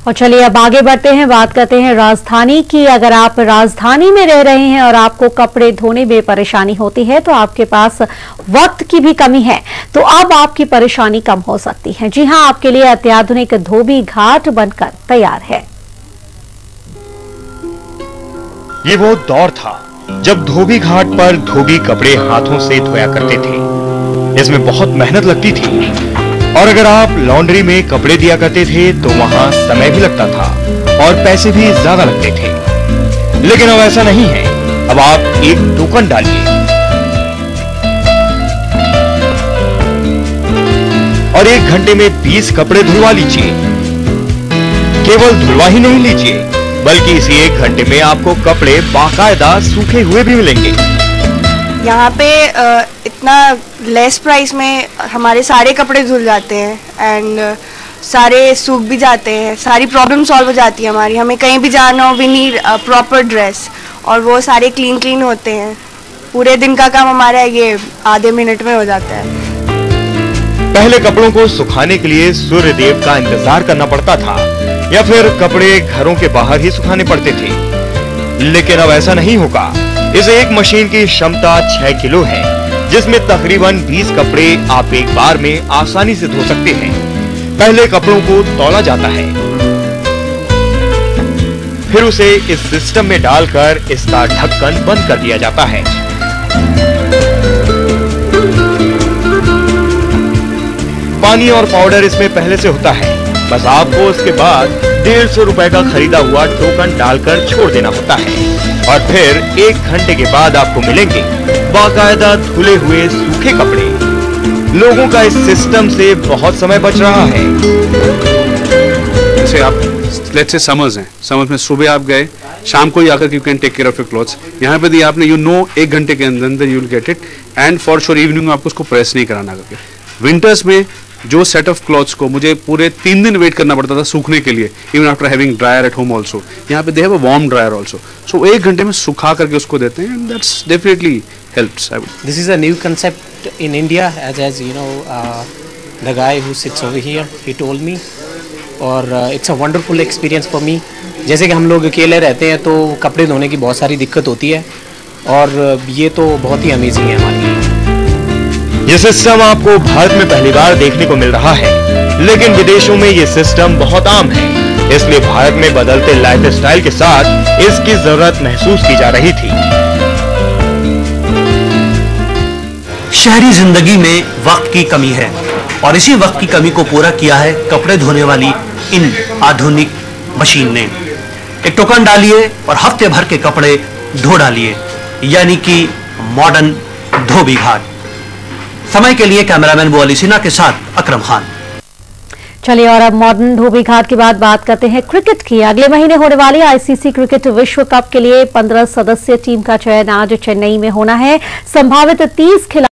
और चलिए अब आगे बढ़ते हैं, बात करते हैं राजधानी की। अगर आप राजधानी में रह रहे हैं और आपको कपड़े धोने में परेशानी होती है तो आपके पास वक्त की भी कमी है, तो अब आपकी परेशानी कम हो सकती है। जी हां, आपके लिए अत्याधुनिक धोबी घाट बनकर तैयार है। ये वो दौर था जब धोबी घाट पर धोबी कपड़े हाथों से धोया करते थे। इसमें बहुत मेहनत लगती थी और अगर आप लॉन्ड्री में कपड़े दिया करते थे तो वहां समय भी लगता था और पैसे भी ज्यादा लगते थे। लेकिन अब ऐसा नहीं है। अब आप एक टोकन डालिए और 1 घंटे में 20 कपड़े धुलवा लीजिए। केवल धुलवा ही नहीं लीजिए बल्कि इसी 1 घंटे में आपको कपड़े बाकायदा सूखे हुए भी मिलेंगे। यहाँ पे इतना लेस प्राइस में हमारे सारे कपड़े धुल जाते हैं एंड सारे सूख भी जाते हैं। सारी प्रॉब्लम सॉल्व हो जाती है हमारी। हमें कहीं भी जाना हो, वी नीड प्रॉपर ड्रेस और वो सारे क्लीन होते हैं। पूरे दिन का काम हमारा ये आधे मिनट में हो जाता है। पहले कपड़ों को सुखाने के लिए सूर्य देव का इंतजार करना पड़ता था या फिर कपड़े घरों के बाहर ही सुखाने पड़ते थे। लेकिन अब ऐसा नहीं होगा। इस एक मशीन की क्षमता 6 किलो है, जिसमें तकरीबन 20 कपड़े आप एक बार में आसानी से धो सकते हैं। पहले कपड़ों को तौला जाता है, फिर उसे इस सिस्टम में डालकर इसका ढक्कन बंद कर दिया जाता है। पानी और पाउडर इसमें पहले से होता है। बस आपको उसके बाद 150 रुपए का खरीदा हुआ टोकन डालकर छोड़ देना होता है और फिर 1 घंटे के बाद आपको मिलेंगे बाकायदा धुले हुए सूखे कपड़े। लोगों का इस सिस्टम से बहुत समय बच रहा है। जैसे आप लेट्स से समर्स हैं, समर्स में सुबह आप गए, शाम को ही आकर you can take care of your clothes. यहाँ पे दिया आपने, 1 घंटे के अंदर you will get it and for sure evening में आपको उसको प्रेस नहीं कराना करके। विंटर्स में जो सेट ऑफ क्लॉथ्स को मुझे पूरे 3 दिन वेट करना पड़ता था सूखने के लिए, even after having dryer at home also, यहाँ पे they have a warm dryer also. So 1 घंटे में सुखा करके उसको देते हैं and that's definitely helps. This is a new concept in India, as you know, the guy who sits over here, he told me, और it's a wonderful experience for me। जैसे कि हम लोग अकेले रहते हैं तो कपड़े धोने की बहुत सारी दिक्कत होती है और ये तो बहुत ही अमेजिंग है हमारे लिए। ये सिस्टम आपको भारत में पहली बार देखने को मिल रहा है, लेकिन विदेशों में ये सिस्टम बहुत आम है। इसलिए भारत में बदलते लाइफस्टाइल के साथ इसकी जरूरत महसूस की जा रही थी। शहरी जिंदगी में वक्त की कमी है और इसी वक्त की कमी को पूरा किया है कपड़े धोने वाली इन आधुनिक मशीन ने। एक टोकन डालिए और हफ्ते भर के कपड़े धो डालिए, यानी कि मॉडर्न धोबी घाट। समय के लिए कैमरामैन बोली सिन्हा के साथ अकरम खान। चलिए और अब मॉडर्न धोबी घाट की बात करते हैं क्रिकेट की। अगले महीने होने वाली आईसीसी क्रिकेट विश्व कप के लिए 15 सदस्यीय टीम का चयन आज चेन्नई में होना है। संभावित 30 खिलाड़ी